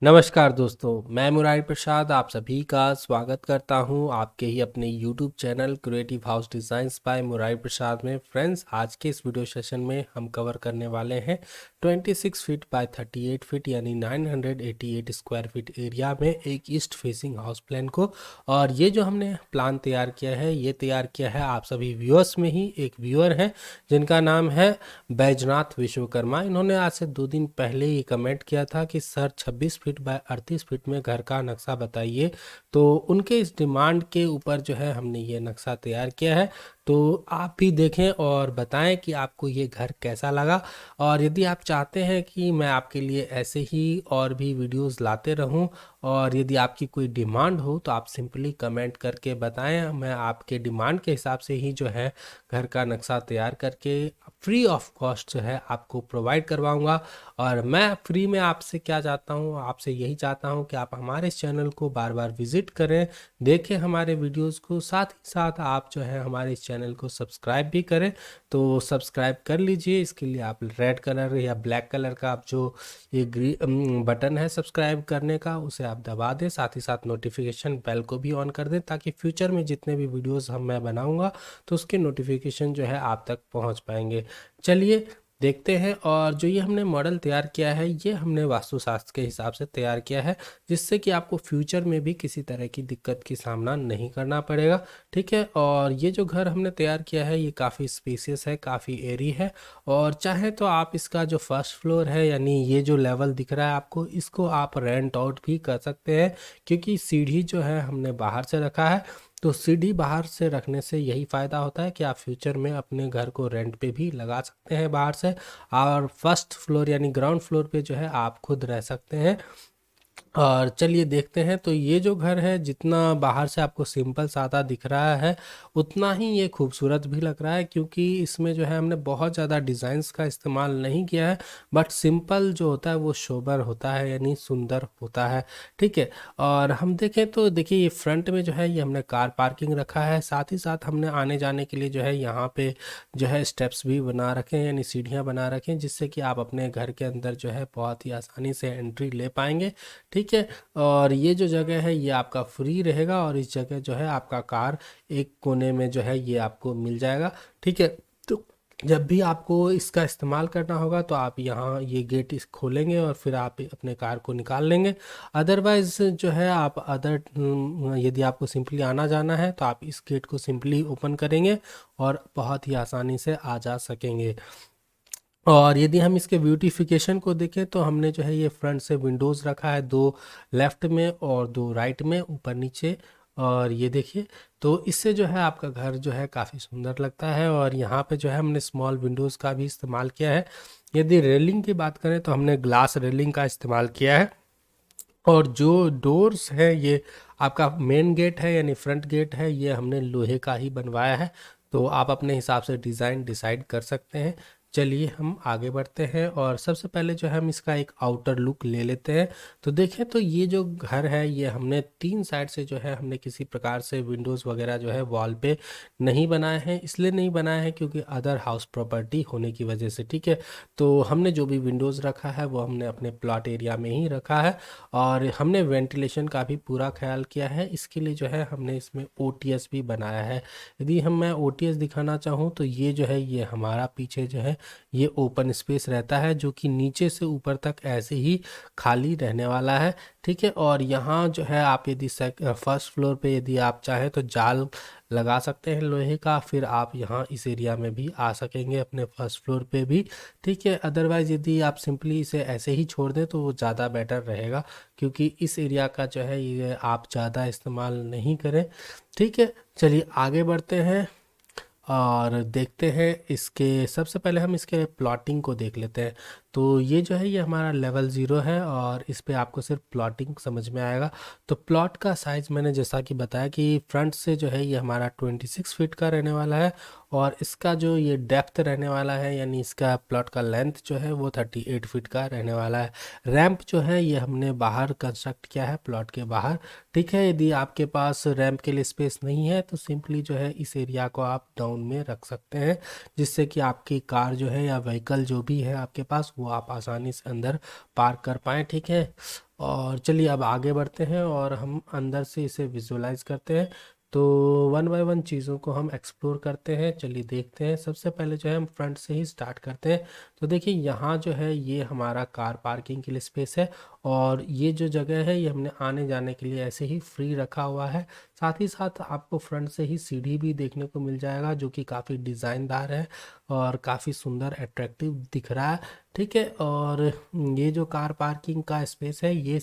नमस्कार दोस्तों, मैं मुरारी प्रसाद आप सभी का स्वागत करता हूं आपके ही अपने YouTube channel creative house designs by Murari Prasad में। फ्रेंड्स, आज के इस वीडियो सेशन में हम कवर करने वाले हैं 26 फीट बाय 38 फीट यानी 988 स्क्वायर फीट एरिया में एक ईस्ट फेसिंग हाउस प्लान को। और ये जो हमने प्लान तैयार किया है, ये तैयार किया है आप सभी व्यूअर्स में ही। एक व्यूअर है जिनका नाम है बैजनाथ विश्वकर्मा। इन्होंने आज से 2 दिन पहले ही कमेंट किया था कि सर 26 फीट बाय 38 फीट में घर का नक्शा बताइए। तो उनके इस डिमांड के ऊपर जो है हमने ये नक्शा तैयार किया है। तो आप भी देखें और बताएं कि आपको ये घर कैसा लगा। और यदि आप चाहते हैं कि मैं आपके लिए ऐसे ही और भी वीडियोस लाते रहूं, और यदि आपकी कोई डिमांड हो तो आप सिंपली कमेंट करके बताएं। मैं आपके डिमांड के हिसाब से ही जो है घर का नक्शा तैयार करके फ्री ऑफ कॉस्ट जो है आपको प्रोवाइड करवाऊंगा। और मैं फ्री में आपसे क्या चाहता हूँ, आपसे यही चाहता हूँ कि आप हमारे इस चैनल को बार बार विजिट करें, देखें हमारे वीडियोस को, साथ ही साथ आप जो है हमारे इस चैनल को सब्सक्राइब भी करें। तो सब्सक्राइब कर लीजिए। इसके लिए आप रेड कलर या ब्लैक कलर का आप जो ये बटन है सब्सक्राइब करने का, उसे आप दबा दें। साथ ही साथ नोटिफिकेशन बेल को भी ऑन कर दें, ताकि फ्यूचर में जितने भी वीडियोस मैं बनाऊंगा तो उसके नोटिफिकेशन जो है आप तक पहुंच पाएंगे। चलिए देखते हैं। और जो ये हमने मॉडल तैयार किया है, ये हमने वास्तुशास्त्र के हिसाब से तैयार किया है, जिससे कि आपको फ्यूचर में भी किसी तरह की दिक्कत की सामना नहीं करना पड़ेगा। ठीक है। और ये जो घर हमने तैयार किया है, ये काफ़ी स्पेसियस है, काफ़ी एरी है। और चाहे तो आप इसका जो फर्स्ट फ्लोर है, यानी ये जो लेवल दिख रहा है आपको, इसको आप रेंट आउट भी कर सकते हैं, क्योंकि सीढ़ी जो है हमने बाहर से रखा है। तो सीढ़ी बाहर से रखने से यही फ़ायदा होता है कि आप फ्यूचर में अपने घर को रेंट पे भी लगा सकते हैं बाहर से। और फर्स्ट फ्लोर यानी ग्राउंड फ्लोर पे जो है आप खुद रह सकते हैं। और चलिए देखते हैं। तो ये जो घर है, जितना बाहर से आपको सिंपल सादा दिख रहा है, उतना ही ये खूबसूरत भी लग रहा है, क्योंकि इसमें जो है हमने बहुत ज़्यादा डिज़ाइंस का इस्तेमाल नहीं किया है। बट सिंपल जो होता है वो सोबर होता है, यानी सुंदर होता है। ठीक है। और हम देखें तो देखिए, ये फ्रंट में जो है ये हमने कार पार्किंग रखा है। साथ ही साथ हमने आने जाने के लिए जो है यहाँ पे जो है स्टेप्स भी बना रखे हैं, यानी सीढ़ियाँ बना रखे हैं, जिससे कि आप अपने घर के अंदर जो है बहुत ही आसानी से एंट्री ले पाएंगे। ठीक है। और ये जो जगह है ये आपका फ्री रहेगा, और इस जगह जो है आपका कार एक कोने में जो है ये आपको मिल जाएगा। ठीक है। तो जब भी आपको इसका इस्तेमाल करना होगा तो आप यहाँ ये गेट इस खोलेंगे और फिर आप अपने कार को निकाल लेंगे। अदरवाइज जो है आप यदि आपको सिंपली आना जाना है तो आप इस गेट को सिंपली ओपन करेंगे और बहुत ही आसानी से आ जा सकेंगे। और यदि हम इसके ब्यूटिफिकेशन को देखें तो हमने जो है ये फ्रंट से विंडोज़ रखा है, 2 लेफ्ट में और 2 राइट में, ऊपर नीचे। और ये देखिए, तो इससे जो है आपका घर जो है काफ़ी सुंदर लगता है। और यहाँ पे जो है हमने स्मॉल विंडोज़ का भी इस्तेमाल किया है। यदि रेलिंग की बात करें तो हमने ग्लास रेलिंग का इस्तेमाल किया है। और जो डोर्स है, ये आपका मेन गेट है यानी फ्रंट गेट है, ये हमने लोहे का ही बनवाया है। तो आप अपने हिसाब से डिज़ाइन डिसाइड कर सकते हैं। चलिए हम आगे बढ़ते हैं, और सबसे पहले जो है हम इसका एक आउटर लुक ले लेते हैं। तो देखें तो ये जो घर है, ये हमने 3 साइड से जो है हमने किसी प्रकार से विंडोज़ वगैरह जो है वॉल पे नहीं बनाए हैं। इसलिए नहीं बनाए हैं क्योंकि अदर हाउस प्रॉपर्टी होने की वजह से। ठीक है। तो हमने जो भी विंडोज़ रखा है वो हमने अपने प्लॉट एरिया में ही रखा है। और हमने वेंटिलेशन का भी पूरा ख्याल किया है। इसके लिए जो है हमने इसमें ओटीएस भी बनाया है। यदि मैं ओटीएस दिखाना चाहूँ तो ये जो है ये हमारा पीछे जो है ये ओपन स्पेस रहता है, जो कि नीचे से ऊपर तक ऐसे ही खाली रहने वाला है। ठीक है। और यहाँ जो है आप यदि फर्स्ट फ्लोर पे यदि आप चाहें तो जाल लगा सकते हैं लोहे का, फिर आप यहाँ इस एरिया में भी आ सकेंगे अपने फर्स्ट फ्लोर पे भी। ठीक है। अदरवाइज़ यदि आप सिंपली इसे ऐसे ही छोड़ दें तो वो ज़्यादा बेटर रहेगा, क्योंकि इस एरिया का जो है ये आप ज़्यादा इस्तेमाल नहीं करें। ठीक है। चलिए आगे बढ़ते हैं और देखते हैं इसके। सबसे पहले हम इसके प्लॉटिंग को देख लेते हैं। तो ये जो है ये हमारा लेवल 0 है, और इस पे आपको सिर्फ प्लॉटिंग समझ में आएगा। तो प्लॉट का साइज़ मैंने जैसा कि बताया कि फ्रंट से जो है ये हमारा 26 फीट का रहने वाला है, और इसका जो ये डेप्थ रहने वाला है, यानी इसका प्लॉट का लेंथ जो है वो 38 फीट का रहने वाला है। रैंप जो है ये हमने बाहर कंस्ट्रक्ट किया है, प्लॉट के बाहर। ठीक है। यदि आपके पास रैंप के लिए स्पेस नहीं है तो सिंपली जो है इस एरिया को आप डाउन में रख सकते हैं, जिससे कि आपकी कार जो है या व्हीकल जो भी है आपके पास, वो आप आसानी से अंदर पार्क कर पाएँ। ठीक है। और चलिए अब आगे बढ़ते हैं और हम अंदर से इसे विजुअलाइज करते हैं। तो वन बाय वन चीज़ों को हम एक्सप्लोर करते हैं। चलिए देखते हैं। सबसे पहले जो है हम फ्रंट से ही स्टार्ट करते हैं। तो देखिए यहाँ जो है ये हमारा कार पार्किंग के लिए स्पेस है, और ये जो जगह है ये हमने आने जाने के लिए ऐसे ही फ्री रखा हुआ है। साथ ही साथ आपको फ्रंट से ही सीढ़ी भी देखने को मिल जाएगा, जो कि काफ़ी डिज़ाइनदार है और काफ़ी सुंदर अट्रैक्टिव दिख रहा है। ठीक है। और ये जो कार पार्किंग का स्पेस है ये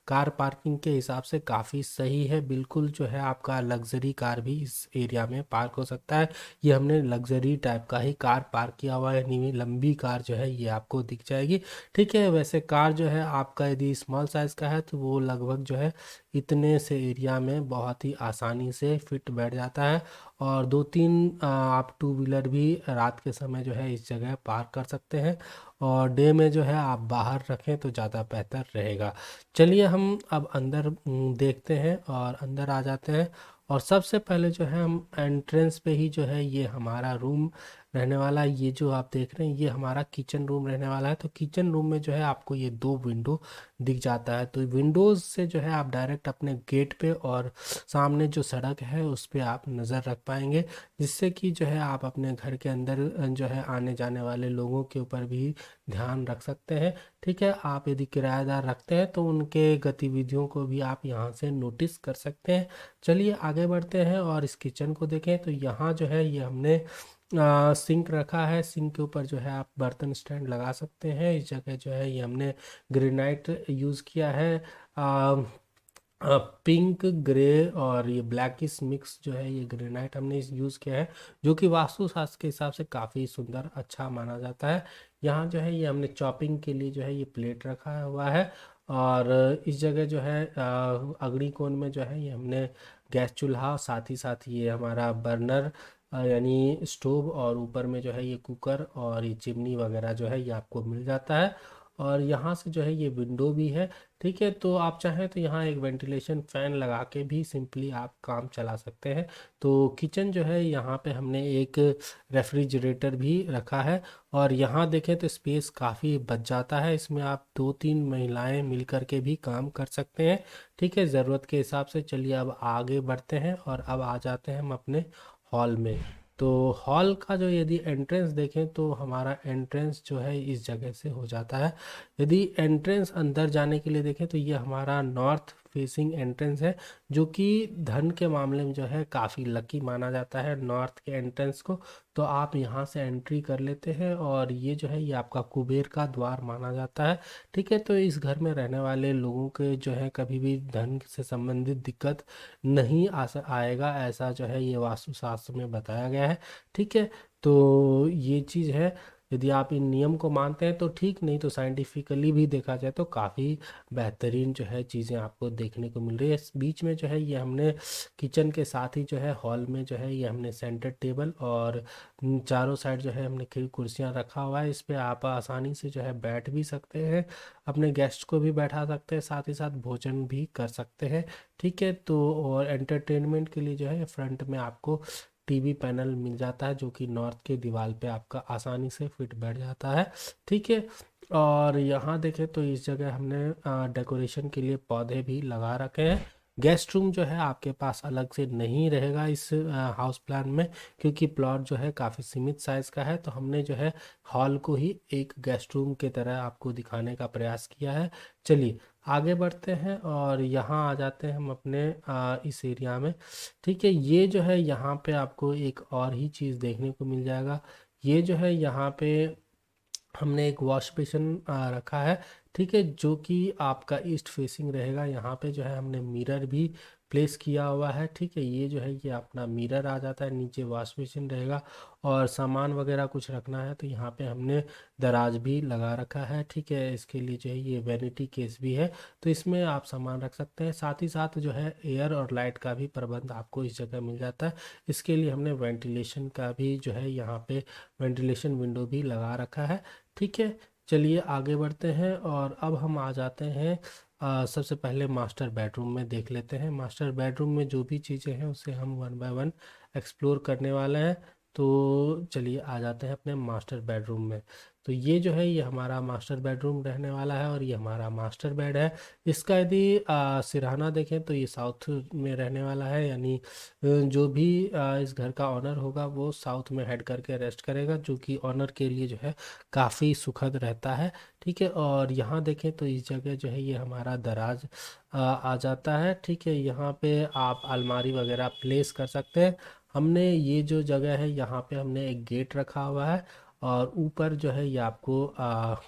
कार पार्किंग के हिसाब से काफ़ी सही है। बिल्कुल जो है आपका लग्जरी कार भी इस एरिया में पार्क हो सकता है। ये हमने लग्जरी टाइप का ही कार पार्क किया हुआ है, यानी लंबी कार जो है ये आपको दिख जाएगी। ठीक है। वैसे कार जो है आपका यदि स्मॉल साइज़ का है तो वो लगभग जो है इतने से एरिया में बहुत ही आसानी से फिट बैठ जाता है। और दो तीन आप टू व्हीलर भी रात के समय जो है इस जगह पार्क कर सकते हैं, और डे में जो है आप बाहर रखें तो ज़्यादा बेहतर रहेगा। चलिए हम अब अंदर देखते हैं और अंदर आ जाते हैं। और सबसे पहले जो है हम एंट्रेंस पे ही जो है ये हमारा रूम रहने वाला है। ये जो आप देख रहे हैं ये हमारा किचन रूम रहने वाला है। तो किचन रूम में जो है आपको ये दो विंडो दिख जाता है। तो विंडोज़ से जो है आप डायरेक्ट अपने गेट पे और सामने जो सड़क है उस पे आप नज़र रख पाएंगे, जिससे कि जो है आप अपने घर के अंदर जो है आने जाने वाले लोगों के ऊपर भी ध्यान रख सकते हैं। ठीक है। आप यदि किराएदार रखते हैं तो उनके गतिविधियों को भी आप यहाँ से नोटिस कर सकते हैं। चलिए आगे बढ़ते हैं और इस किचन को देखें। तो यहाँ जो है ये हमने सिंक रखा है। सिंक के ऊपर जो है आप बर्तन स्टैंड लगा सकते हैं। इस जगह जो है ये हमने ग्रेनाइट यूज़ किया है। पिंक ग्रे और ये ब्लैकिश मिक्स जो है ये ग्रेनाइट हमने यूज़ किया है, जो कि वास्तुशास्त्र के हिसाब से काफ़ी सुंदर अच्छा माना जाता है। यहाँ जो है ये हमने चॉपिंग के लिए जो है ये प्लेट रखा हुआ है। और इस जगह जो है अग्नि कोण में जो है ये हमने गैस चूल्हा, साथ ही साथ ये हमारा बर्नर यानी स्टोव, और ऊपर में जो है ये कुकर और ये चिमनी वगैरह जो है ये आपको मिल जाता है। और यहाँ से जो है ये विंडो भी है। ठीक है। तो आप चाहें तो यहाँ एक वेंटिलेशन फ़ैन लगा के भी सिंपली आप काम चला सकते हैं। तो किचन जो है यहाँ पे हमने एक रेफ्रिजरेटर भी रखा है। और यहाँ देखें तो स्पेस काफ़ी बच जाता है। इसमें आप दो तीन महिलाएं मिल कर के भी काम कर सकते हैं। ठीक है, ज़रूरत के हिसाब से। चलिए अब आगे बढ़ते हैं और अब आ जाते हैं हम अपने हॉल में। तो हॉल का जो यदि एंट्रेंस देखें तो हमारा एंट्रेंस जो है इस जगह से हो जाता है। यदि एंट्रेंस अंदर जाने के लिए देखें तो ये हमारा नॉर्थ फेसिंग एंट्रेंस है, जो कि धन के मामले में जो है काफ़ी लकी माना जाता है नॉर्थ के एंट्रेंस को। तो आप यहाँ से एंट्री कर लेते हैं, और ये जो है ये आपका कुबेर का द्वार माना जाता है। ठीक है। तो इस घर में रहने वाले लोगों के जो है कभी भी धन से संबंधित दिक्कत नहीं आएगा, ऐसा जो है ये वास्तुशास्त्र में बताया गया है। ठीक है। तो ये चीज़ है। यदि आप इन नियम को मानते हैं तो ठीक, नहीं तो साइंटिफिकली भी देखा जाए तो काफ़ी बेहतरीन जो है चीज़ें आपको देखने को मिल रही है। इस बीच में जो है ये हमने किचन के साथ ही जो है हॉल में जो है ये हमने सेंटर टेबल और चारों साइड जो है हमने कुर्सियाँ रखा हुआ है। इस पे आप आसानी से जो है बैठ भी सकते हैं, अपने गेस्ट को भी बैठा सकते हैं, साथ ही साथ भोजन भी कर सकते हैं। ठीक है। तो और एंटरटेनमेंट के लिए जो है फ्रंट में आपको टीवी पैनल मिल जाता है, जो कि नॉर्थ के दीवार पे आपका आसानी से फिट बैठ जाता है। ठीक है। और यहाँ देखें तो इस जगह हमने डेकोरेशन के लिए पौधे भी लगा रखे हैं। गेस्ट रूम जो है आपके पास अलग से नहीं रहेगा इस हाउस प्लान में, क्योंकि प्लॉट जो है काफ़ी सीमित साइज़ का है। तो हमने जो है हॉल को ही एक गेस्ट रूम की तरह आपको दिखाने का प्रयास किया है। चलिए आगे बढ़ते हैं और यहाँ आ जाते हैं हम अपने इस एरिया में। ठीक है। ये जो है यहाँ पे आपको एक और ही चीज़ देखने को मिल जाएगा। ये जो है यहाँ पे हमने एक वॉश बेसिन रखा है। ठीक है, जो कि आपका ईस्ट फेसिंग रहेगा। यहाँ पे जो है हमने मिरर भी प्लेस किया हुआ है। ठीक है। ये जो है ये अपना मिरर आ जाता है, नीचे वॉश बेसिन रहेगा। और सामान वगैरह कुछ रखना है तो यहाँ पे हमने दराज भी लगा रखा है। ठीक है। इसके लिए जो है ये वैनिटी केस भी है, तो इसमें आप सामान रख सकते हैं। साथ ही साथ जो है एयर और लाइट का भी प्रबंध आपको इस जगह मिल जाता है। इसके लिए हमने वेंटिलेशन का भी जो है यहाँ पे वेंटिलेशन विंडो भी लगा रखा है। ठीक है। चलिए आगे बढ़ते हैं और अब हम आ जाते हैं सबसे पहले मास्टर बेडरूम में देख लेते हैं। मास्टर बेडरूम में जो भी चीज़ें हैं उसे हम वन बाय वन एक्सप्लोर करने वाले हैं। तो चलिए आ जाते हैं अपने मास्टर बेडरूम में। तो ये जो है ये हमारा मास्टर बेडरूम रहने वाला है और ये हमारा मास्टर बेड है। इसका यदि सिरहाना देखें तो ये साउथ में रहने वाला है, यानी जो भी इस घर का ऑनर होगा वो साउथ में हेड करके रेस्ट करेगा, जो कि ऑनर के लिए जो है काफ़ी सुखद रहता है। ठीक है, और यहाँ देखें तो इस जगह जो है ये हमारा दराज आ जाता है। ठीक है, यहाँ पे आप अलमारी वगैरह प्लेस कर सकते हैं। हमने ये जो जगह है यहाँ पे हमने एक गेट रखा हुआ है और ऊपर जो है ये आपको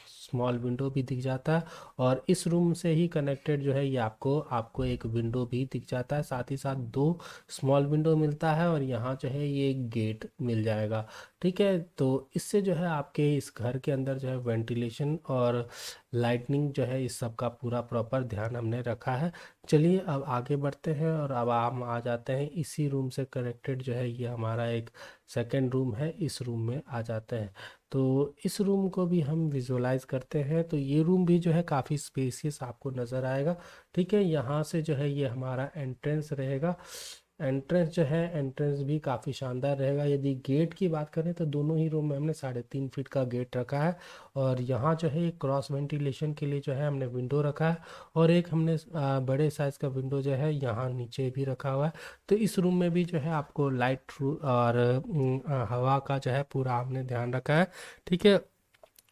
स्मॉल विंडो भी दिख जाता है, और इस रूम से ही कनेक्टेड जो है ये आपको आपको एक विंडो भी दिख जाता है, साथ ही साथ दो स्मॉल विंडो मिलता है और यहाँ जो है ये एक गेट मिल जाएगा। ठीक है, तो इससे जो है आपके इस घर के अंदर जो है वेंटिलेशन और लाइटनिंग जो है इस सब का पूरा प्रॉपर ध्यान हमने रखा है। चलिए अब आगे बढ़ते हैं और अब हम आ जाते हैं इसी रूम से कनेक्टेड जो है ये हमारा एक सेकेंड रूम है, इस रूम में आ जाते हैं। तो इस रूम को भी हम विजुअलाइज करते हैं, तो ये रूम भी जो है काफ़ी स्पेसियस आपको नज़र आएगा। ठीक है, यहाँ से जो है ये हमारा एंट्रेंस रहेगा। एंट्रेंस जो है एंट्रेंस भी काफ़ी शानदार रहेगा। यदि गेट की बात करें तो दोनों ही रूम में हमने 3.5 फीट का गेट रखा है, और यहाँ जो है एक क्रॉस वेंटिलेशन के लिए जो है हमने विंडो रखा है, और एक हमने बड़े साइज़ का विंडो जो है यहाँ नीचे भी रखा हुआ है। तो इस रूम में भी जो है आपको लाइट और हवा का जो है पूरा हमने ध्यान रखा है। ठीक है,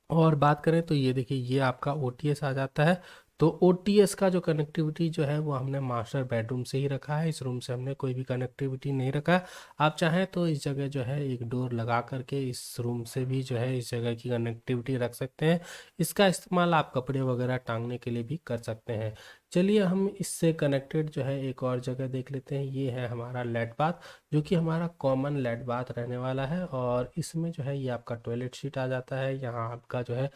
और बात करें तो ये देखिए ये आपका ओटीएस आ जाता है। तो ओटीएस का जो कनेक्टिविटी जो है वो हमने मास्टर बेडरूम से ही रखा है, इस रूम से हमने कोई भी कनेक्टिविटी नहीं रखा है। आप चाहें तो इस जगह जो है एक डोर लगा करके इस रूम से भी जो है इस जगह की कनेक्टिविटी रख सकते हैं। इसका इस्तेमाल आप कपड़े वगैरह टांगने के लिए भी कर सकते हैं। चलिए हम इससे कनेक्टेड जो है एक और जगह देख लेते हैं। ये है हमारा लेट बाथ, जो कि हमारा कॉमन लेट बाथ रहने वाला है, और इसमें जो है ये आपका टॉयलेट सीट आ जाता है। यहाँ आपका जो है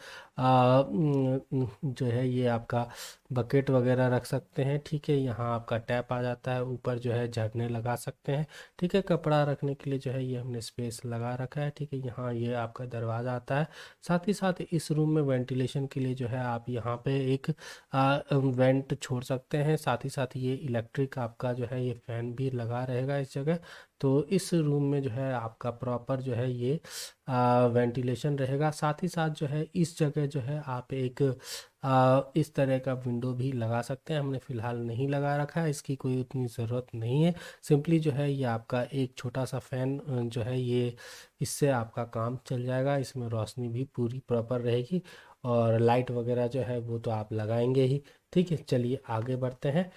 जो है ये आपका बकेट वगैरह रख सकते हैं। ठीक है, यहाँ आपका टैप आ जाता है, ऊपर जो है झरने लगा सकते हैं। ठीक है, कपड़ा रखने के लिए जो है ये हमने स्पेस लगा रखा है। ठीक है, यहाँ ये आपका दरवाज़ा आता है। साथ ही साथ इस रूम में वेंटिलेशन के लिए जो है आप यहाँ पे एक वेंट छोड़ सकते हैं। साथ ही साथ ये इलेक्ट्रिक आपका जो है ये फैन भी लगा रहेगा इस जगह। तो इस रूम में जो है आपका प्रॉपर जो है ये वेंटिलेशन रहेगा। साथ ही साथ जो है इस जगह जो है आप एक इस तरह का विंडो भी लगा सकते हैं। हमने फ़िलहाल नहीं लगा रखा है, इसकी कोई उतनी ज़रूरत नहीं है। सिंपली जो है ये आपका एक छोटा सा फ़ैन जो है ये इससे आपका काम चल जाएगा। इसमें रोशनी भी पूरी प्रॉपर रहेगी, और लाइट वगैरह जो है वो तो आप लगाएंगे ही। ठीक है, चलिए आगे बढ़ते हैं।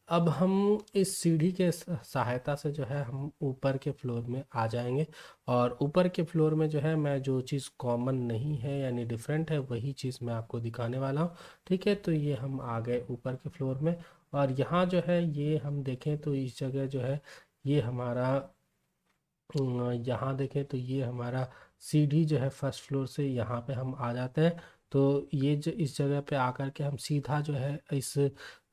अब हम इस सीढ़ी के सहायता से जो है हम ऊपर के फ्लोर में आ जाएंगे, और ऊपर के फ्लोर में जो है मैं जो चीज़ कॉमन नहीं है यानी डिफरेंट है वही चीज़ मैं आपको दिखाने वाला हूँ। ठीक है, तो ये हम आ गए ऊपर के फ्लोर में, और यहाँ जो है ये हम देखें तो इस जगह जो है ये हमारा यहाँ देखें तो ये हमारा सीढ़ी जो है फर्स्ट फ्लोर से यहाँ पे हम आ जाते हैं। तो ये जो इस जगह पे आकर के हम सीधा जो है इस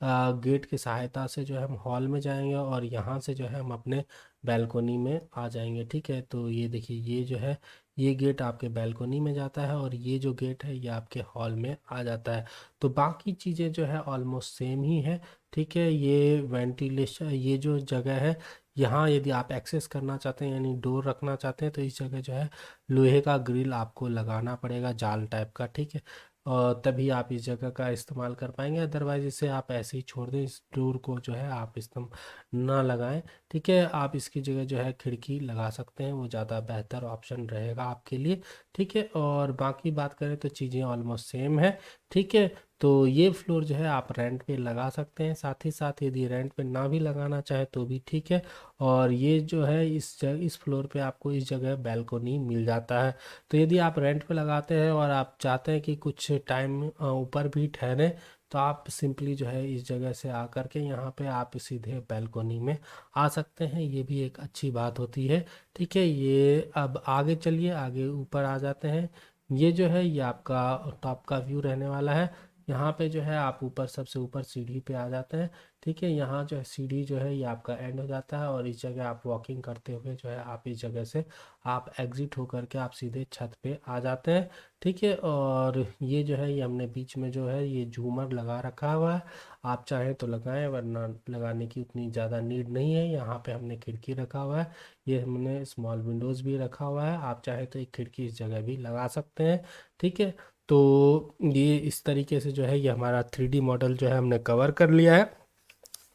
गेट की सहायता से जो है हम हॉल में जाएंगे, और यहाँ से जो है हम अपने बैल्कोनी में आ जाएंगे। ठीक है, तो ये देखिए ये जो है ये गेट आपके बैल्कोनी में जाता है, और ये जो गेट है ये आपके हॉल में आ जाता है। तो बाकी चीज़ें जो है ऑलमोस्ट सेम ही है। ठीक है, ये वेंटिलेशन ये जो जगह है यहाँ यदि आप एक्सेस करना चाहते हैं यानी डोर रखना चाहते हैं तो इस जगह जो है लोहे का ग्रिल आपको लगाना पड़ेगा, जाल टाइप का। ठीक है, और तभी आप इस जगह का इस्तेमाल कर पाएंगे, अदरवाइज इसे आप ऐसे ही छोड़ दें, इस डोर को जो है आप इस्तेमाल ना लगाएं। ठीक है, आप इसकी जगह जो है खिड़की लगा सकते हैं, वो ज़्यादा बेहतर ऑप्शन रहेगा आपके लिए। ठीक है, और बाकी बात करें तो चीज़ें ऑलमोस्ट सेम है। ठीक है, तो ये फ्लोर जो है आप रेंट पे लगा सकते हैं, साथ ही साथ यदि रेंट पे ना भी लगाना चाहे तो भी ठीक है। और ये जो है इस फ्लोर पे आपको इस जगह बैल्कोनी मिल जाता है। तो यदि आप रेंट पे लगाते हैं और आप चाहते हैं कि कुछ टाइम ऊपर भी ठहरें, तो आप सिंपली जो है इस जगह से आकर के यहाँ पे आप सीधे बैल्कोनी में आ सकते हैं, ये भी एक अच्छी बात होती है। ठीक है, ये अब आगे चलिए आगे ऊपर आ जाते हैं। ये जो है ये आपका टॉप का व्यू रहने वाला है। यहाँ पे जो है आप ऊपर सबसे ऊपर सीढ़ी पे आ जाते हैं। ठीक है, यहाँ जो है सीढ़ी जो है ये आपका एंड हो जाता है और इस जगह आप वॉकिंग करते हुए जो है आप इस जगह से आप एग्जिट होकर के आप सीधे छत पे आ जाते हैं। ठीक है, और ये जो है ये हमने बीच में जो है ये झूमर लगा रखा हुआ है, आप चाहें तो लगाएं वरना लगाने की उतनी ज़्यादा नीड नहीं है। यहाँ पे हमने खिड़की रखा हुआ है, ये हमने स्मॉल विंडोज़ भी रखा हुआ है, आप चाहें तो एक खिड़की इस जगह भी लगा सकते हैं। ठीक है, तो ये इस तरीके से जो है ये हमारा 3D मॉडल जो है हमने कवर कर लिया है।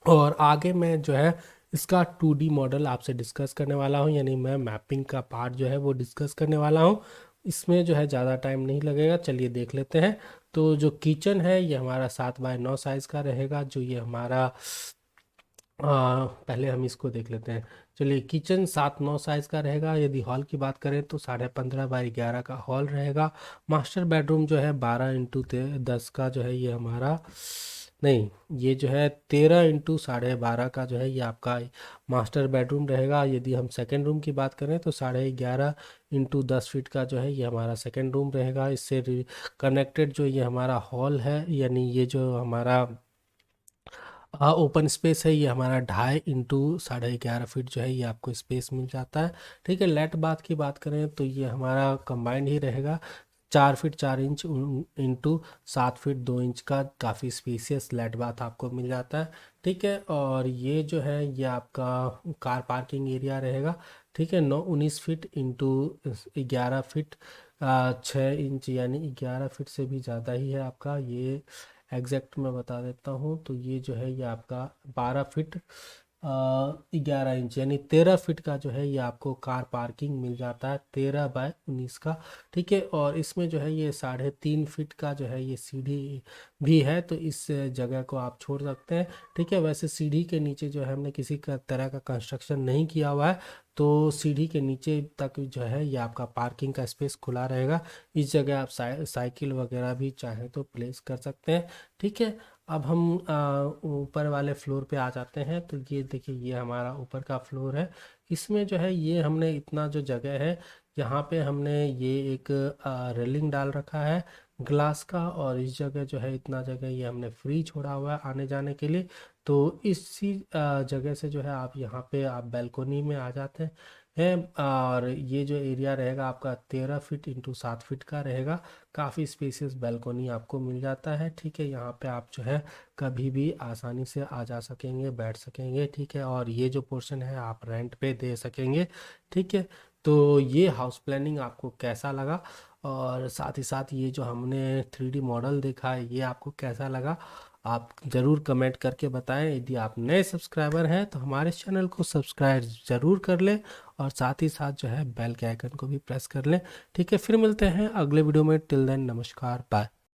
और आगे मैं जो है इसका 2D मॉडल आपसे डिस्कस करने वाला हूँ, यानी मैं मैपिंग का पार्ट जो है वो डिस्कस करने वाला हूँ। इसमें जो है ज़्यादा टाइम नहीं लगेगा, चलिए देख लेते हैं। तो जो किचन है ये हमारा 7x9 साइज़ का रहेगा, जो ये हमारा पहले हम इसको देख लेते हैं। चलिए, किचन 7-9 साइज़ का रहेगा। यदि हॉल की बात करें तो 15.5x11 का हॉल रहेगा। मास्टर बेडरूम जो है 12x10 का जो है ये हमारा, नहीं, ये जो है 13x12.5 का जो है ये आपका मास्टर बेडरूम रहेगा। यदि हम सेकेंड रूम की बात करें तो 11.5x10 फीट का जो है ये हमारा सेकेंड रूम रहेगा। इससे कनेक्टेड जो ये हमारा हॉल है, यानी ये जो हमारा ओपन स्पेस है, ये हमारा 2.5x11.5 फीट जो है ये आपको स्पेस मिल जाता है। ठीक है, लेट बाथ की बात करें तो ये हमारा कंबाइंड ही रहेगा, 4 feet 4 inch into 7 feet 2 inch का काफ़ी स्पेसियस लेट बाथ आपको मिल जाता है। ठीक है, और ये जो है ये आपका कार पार्किंग एरिया रहेगा। ठीक है, 19 फीट इंटू 11 फीट 6 इंच, यानी 11 फीट से भी ज़्यादा ही है आपका ये। एग्जैक्ट मैं बता देता हूँ, तो ये जो है ये आपका 12 फीट 11 इंच, यानी 13 फीट का जो है ये आपको कार पार्किंग मिल जाता है, 13x19 का। ठीक है, और इसमें जो है ये 3.5 फीट का जो है ये सीढ़ी भी है, तो इस जगह को आप छोड़ सकते हैं। ठीक है, वैसे सीढ़ी के नीचे जो है हमने किसी का तरह का कंस्ट्रक्शन नहीं किया हुआ है, तो सीढ़ी के नीचे तक जो है ये आपका पार्किंग का स्पेस खुला रहेगा। इस जगह आप साइकिल वगैरह भी चाहें तो प्लेस कर सकते हैं। ठीक है, अब हम ऊपर वाले फ्लोर पे आ जाते हैं। तो ये देखिए ये हमारा ऊपर का फ्लोर है। इसमें जो है ये हमने इतना जो जगह है यहाँ पे हमने ये एक रेलिंग डाल रखा है ग्लास का, और इस जगह जो है इतना जगह ये हमने फ्री छोड़ा हुआ है आने जाने के लिए। तो इसी जगह से जो है आप यहाँ पे आप बैल्कोनी में आ जाते हैं। और ये जो एरिया रहेगा आपका 13 फीट इंटू 7 फीट का रहेगा, काफ़ी स्पेसियस बैल्कोनी आपको मिल जाता है। ठीक है, यहाँ पे आप जो है कभी भी आसानी से आ जा सकेंगे, बैठ सकेंगे। ठीक है, और ये जो पोर्शन है आप रेंट पे दे सकेंगे। ठीक है, तो ये हाउस प्लानिंग आपको कैसा लगा, और साथ ही साथ ये जो हमने 3D मॉडल देखा है ये आपको कैसा लगा, आप ज़रूर कमेंट करके बताएं। यदि आप नए सब्सक्राइबर हैं तो हमारे चैनल को सब्सक्राइब ज़रूर कर लें, और साथ ही साथ जो है बेल के आइकन को भी प्रेस कर लें। ठीक है, फिर मिलते हैं अगले वीडियो में। टिल देन, नमस्कार, बाय।